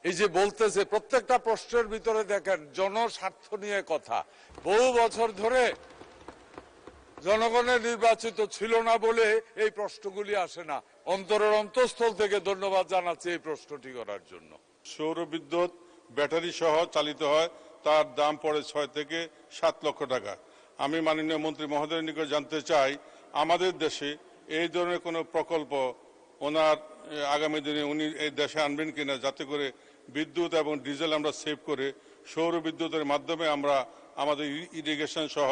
এই যে বলতেছে প্রত্যেকটা প্রশ্নের ভিতরে দেখেন জনস্বার্থ নিয়ে কথা। বহু বছর ধরে জনগণের নির্বাচিত ছিল না বলে এই প্রশ্নগুলি আসে না। অন্তরের অন্তঃস্থল থেকে ধন্যবাদ জানাচ্ছি এই প্রশ্নটি করার জন্য। সৌর বিদ্যুৎ ব্যাটারি সহ চালিত হয়, তার দাম পড়ে 6 থেকে 7 লক্ষ টাকা। আমি মাননীয় মন্ত্রী মহোদয়ের নিকট জানতে চাই, আমাদের দেশে এই ধরনের কোনো প্রকল্প ওনার আগামী দিনে উনি এই দেশে আনবেন কিনা, যাতে করে বিদ্যুৎ এবং ডিজেল আমরা সেভ করে সৌর বিদ্যুতের মাধ্যমে আমরা আমাদের ইরিগেশন সহ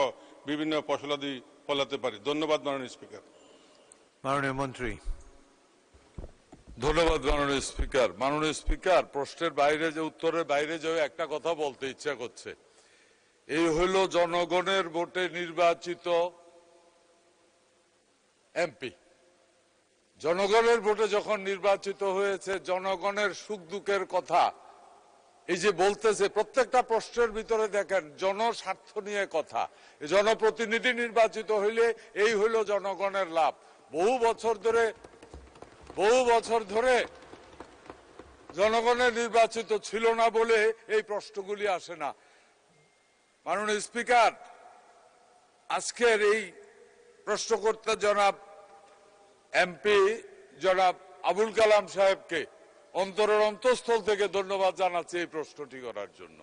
বিভিন্ন ফসলাদি ফলাতে পারি। ধন্যবাদ মাননীয় স্পিকার। মাননীয় মন্ত্রী। ধন্যবাদ মাননীয় স্পিকার। মাননীয় স্পিকার, প্রশ্নের বাইরে যে উত্তরের বাইরে যে একটা কথা বলতে ইচ্ছা করছে। এই হলো জনগণের ভোটে নির্বাচিত এমপি। জনগণের ভোটে যখন নির্বাচিত হয়েছে, জনগণের সুখ দুঃখের কথা এই যে বলতেছে প্রত্যেকটা প্রশ্নের ভিতরে দেখেন জনস্বার্থ নিয়ে কথা। জনপ্রতিনিধি নির্বাচিত হইলে এই হইল জনগণের লাভ। বহু বছর ধরে জনগণের নির্বাচিত ছিল না বলে এই প্রশ্নগুলি আসে না। মাননীয় স্পিকার, আজকের এই প্রশ্নকর্তা জনাব এমপি জনাব আবুল কালাম সাহেবকে অন্তরের অন্তঃস্থল থেকে ধন্যবাদ জানাচ্ছি এই প্রশ্নটি করার জন্য।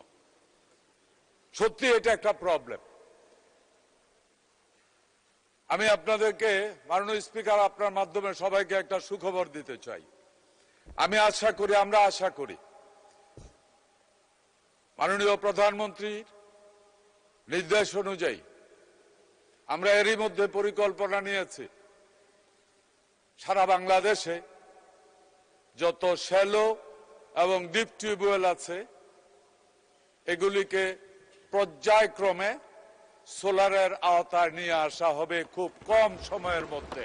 সত্যি এটা একটা প্রবলেম। আমি আপনাদেরকে মাননীয় স্পিকার আপনার মাধ্যমে সবাইকে একটা সুখবর দিতে চাই। আমরা আশা করি মাননীয় প্রধানমন্ত্রীর নির্দেশ অনুযায়ী আমরা এরই মধ্যে পরিকল্পনা নিয়েছি সারা বাংলাদেশে যত শ্যালো এবং ডিপ টিউবওয়েল আছে এগুলিকে পর্যায়ক্রমে সোলারের আওতায় নিয়ে আসা হবে খুব কম সময়ের মধ্যে।